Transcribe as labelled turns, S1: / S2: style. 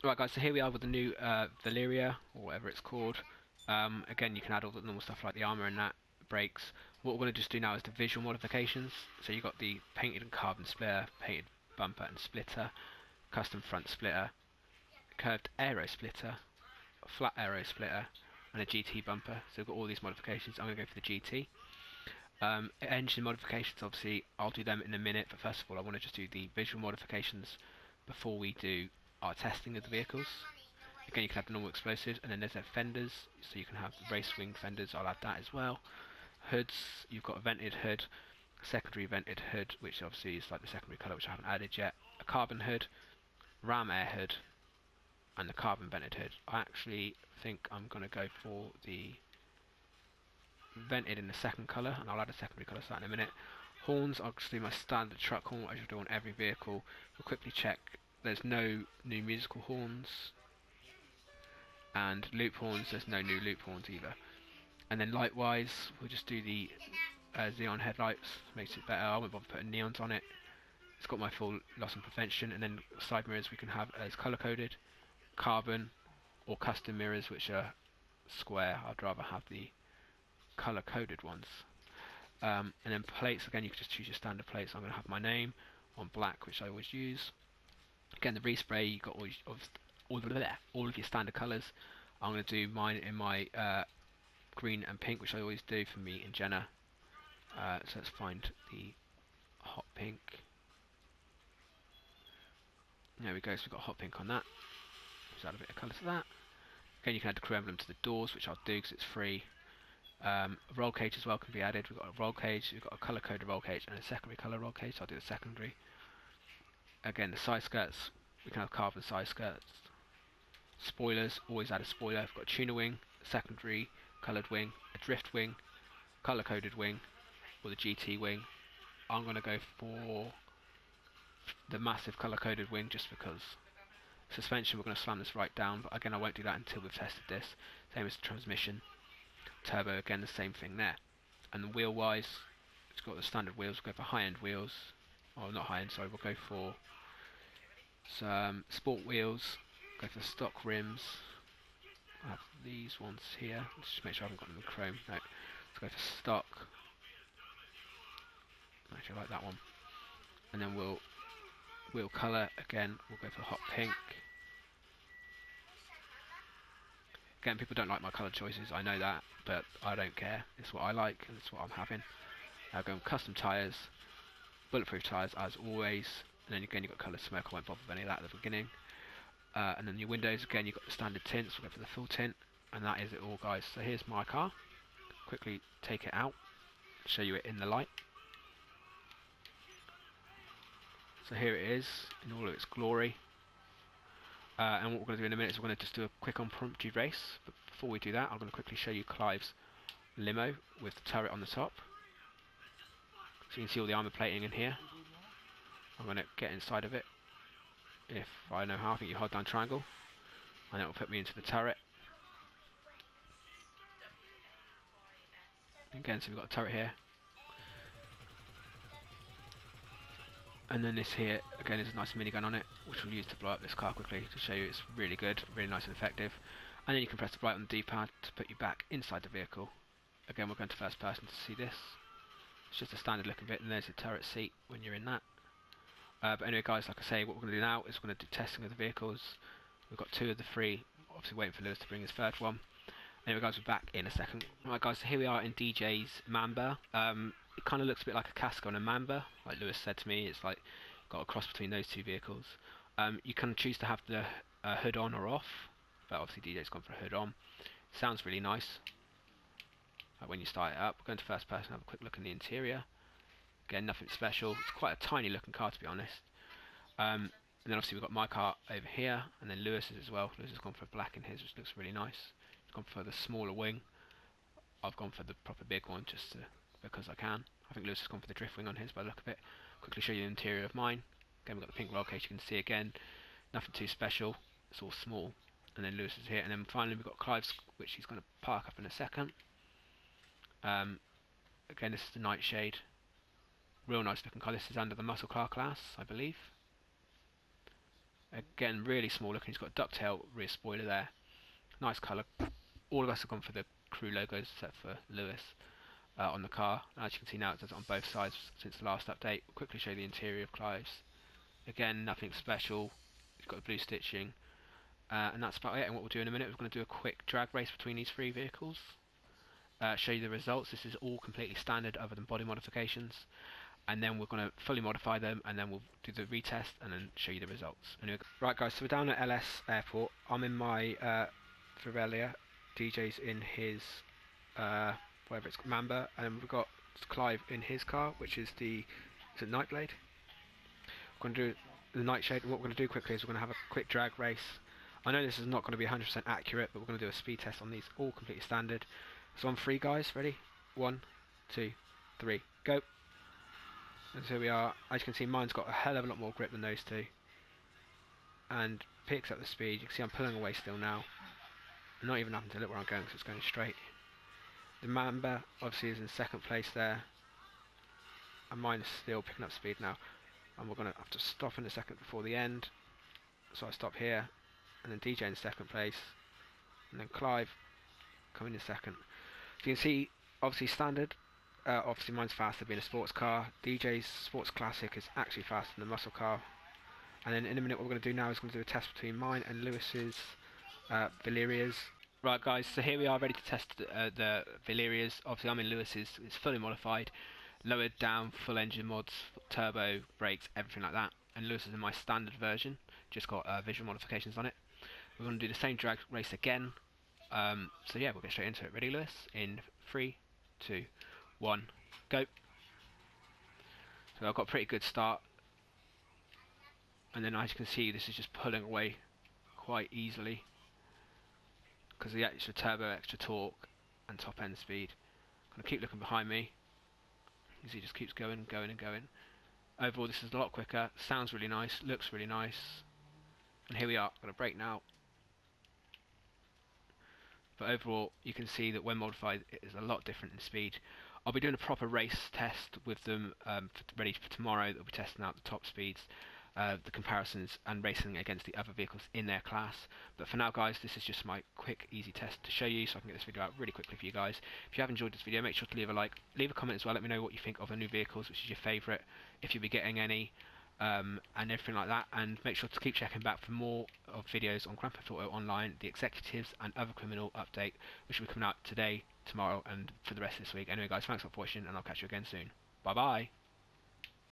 S1: Right guys, so here we are with the new Verlierer, or whatever it's called. Again, you can add all the normal stuff like the armour and that, brakes. What we're going to just do now is the visual modifications. So you've got the painted and carbon splitter, painted bumper and splitter, custom front splitter, curved aero splitter, flat aero splitter, and a GT bumper. So we've got all these modifications. I'm going to go for the GT. Engine modifications, obviously, I'll do them in a minute, but first of all I want to just do the visual modifications before we do our testing of the vehicles. Again, you can have the normal explosives, and then there's their fenders, so you can have the race wing fenders, I'll add that as well. Hoods, you've got a vented hood, a secondary vented hood, which obviously is like the secondary colour, which I haven't added yet, a carbon hood, ram air hood, and the carbon vented hood. I actually think I'm going to go for the vented in the second colour, and I'll add a secondary colour to that in a minute. Horns, I'll just do my standard truck horn, as you do on every vehicle. We'll quickly check there's no new musical horns, and loop horns, there's no new loop horns either. And then light wise, we'll just do the xenon headlights, makes it better. I won't bother putting neons on it. It's got my full loss and prevention. And then side mirrors we can have as colour coded, carbon, or custom mirrors, which are square. I'd rather have the colour coded ones. And then plates, again you can just choose your standard plates. I'm going to have my name on black, which I always use. Again, the respray, you've got all of your standard colours. I'm going to do mine in my green and pink, which I always do for me and Jenna. So let's find the hot pink. There we go, so we've got hot pink on that. Just add a bit of colour to that. Again, you can add the crew emblem to the doors, which I'll do because it's free. Roll cage as well can be added. We've got a roll cage, we've got a colour coded roll cage and a secondary colour roll cage, so I'll do the secondary. Again, the side skirts, we can have carbon side skirts. Spoilers, always add a spoiler. We've got a tuner wing, a secondary coloured wing, a drift wing, colour coded wing, or the GT wing. I'm going to go for the massive colour coded wing just because. Suspension, we're going to slam this right down, but again I won't do that until we've tested this. Same as the transmission. Turbo, again the same thing there. And the wheel wise, it's got the standard wheels. We'll go for high end wheels. Oh, not high end, sorry, we'll go for some sport wheels. Go for stock rims. I have these ones here. Let's just make sure I haven't got them in chrome. No, let's go for stock. Actually, I like that one. And then wheel colour, again, we'll go for hot pink. Again, people don't like my colour choices, I know that, but I don't care. It's what I like, and it's what I'm having. I'll go with custom tyres, bulletproof tyres as always, and then again you've got colour smoke, I won't bother with any of that at the beginning. And then your windows, again you've got the standard tints, we'll go for the full tint, and that is it all guys. So here's my car, quickly take it out, show you it in the light. So here it is, in all of its glory. And what we're going to do in a minute is we're going to just do a quick impromptu race. But before we do that, I'm going to quickly show you Clive's limo with the turret on the top. So you can see all the armour plating in here. I'm going to get inside of it. If I know how, I think you hold down triangle. And it will put me into the turret. Again, so we've got a turret here. And then this here, again, is a nice minigun on it, which we'll use to blow up this car quickly to show you it's really good, really nice and effective. And then you can press the right on the D-pad to put you back inside the vehicle. Again, we're going to first person to see this. It's just a standard looking bit, and there's the turret seat when you're in that. But anyway guys, like I say, what we're going to do now is we're going to do testing of the vehicles. We've got 2 of the 3, obviously waiting for Lewis to bring his 3rd one. Anyway guys, we're back in a second. Right guys, so here we are in DJ's Mamba. It kind of looks a bit like a Casco and a Mamba, like Lewis said to me. It's like got a cross between those 2 vehicles. You can choose to have the hood on or off, but obviously DJ's gone for a hood on. Sounds really nice when you start it up. We're going to first person, have a quick look in the interior. Again, nothing special. It's quite a tiny looking car to be honest. And then obviously we've got my car over here, and then Lewis's as well. Lewis has gone for a black in his, which looks really nice. He's gone for the smaller wing. I've gone for the proper big one just because I can. I think Lewis has gone for the drift wing on his by the look of it. Quickly show you the interior of mine. Again, we've got the pink roll cage, you can see again. Nothing too special, it's all small. And then Lewis is here, and then finally we've got Clive's, which he's going to park up in a second. Again, this is the Nightshade. Real nice looking car. This is under the muscle car class, I believe. Again, really small looking. He's got a ducktail rear spoiler there. Nice colour. All of us have gone for the crew logos except for Lewis on the car. And as you can see now, it does it on both sides since the last update. We'll quickly show you the interior of Clive's. Again, nothing special. He's got the blue stitching. And that's about it. And what we'll do in a minute, we're going to do a quick drag race between these three vehicles. Show you the results. This is all completely standard other than body modifications. And then we're going to fully modify them, and then we'll do the retest and then show you the results. Anyway, right guys, so we're down at LS Airport. I'm in my Verlierer. DJ's in his whatever it's Mamba, and we've got Clive in his car, which is the Nightblade. We're going to do the Nightshade, and what we're going to do quickly is we're going to have a quick drag race. I know this is not going to be 100% accurate, but we're going to do a speed test on these, all completely standard. So on 3 guys, ready? 1, 2, 3, go. And so we are. As you can see, mine's got a hell of a lot more grip than those two, and picks up the speed. You can see I'm pulling away still now. I'm not even having to look where I'm going because it's going straight. The Mamba obviously is in second place there, and mine is still picking up speed now. And we're going to have to stop in a second before the end. So I stop here, and then DJ in second place, and then Clive coming in second. So you can see, obviously standard. Obviously mine's faster being a sports car. DJ's Sports Classic is actually faster than the muscle car. And then in a minute what we're going to do now is going to do a test between mine and Lewis's Verlierers. Right guys, so here we are ready to test the Verlierers. Obviously I'm in Lewis's, it's fully modified. Lowered down, full engine mods, turbo, brakes, everything like that. And Lewis is in my standard version, just got visual modifications on it. We're going to do the same drag race again. So yeah, we'll get straight into it. Ready Lewis? In 3, 2, 1, go. So I've got a pretty good start, and then as you can see this is just pulling away quite easily because of the extra turbo, extra torque and top end speed. I'm going to keep looking behind me. You see it just keeps going and going and going. Overall this is a lot quicker, sounds really nice, looks really nice, and here we are. I'm going to brake now. But overall you can see that when modified it is a lot different in speed. I'll be doing a proper race test with them ready for tomorrow. They'll be testing out the top speeds, the comparisons and racing against the other vehicles in their class. But for now guys, this is just my quick easy test to show you so I can get this video out really quickly for you guys. If you have enjoyed this video, make sure to leave a like, leave a comment as well, let me know what you think of the new vehicles, which is your favourite, if you'll be getting any, and everything like that. And make sure to keep checking back for more of videos on Grand Theft Auto Online, the Executives and Other Criminal update, which will be coming out today, tomorrow and for the rest of this week. Anyway guys, thanks for watching and I'll catch you again soon. Bye bye.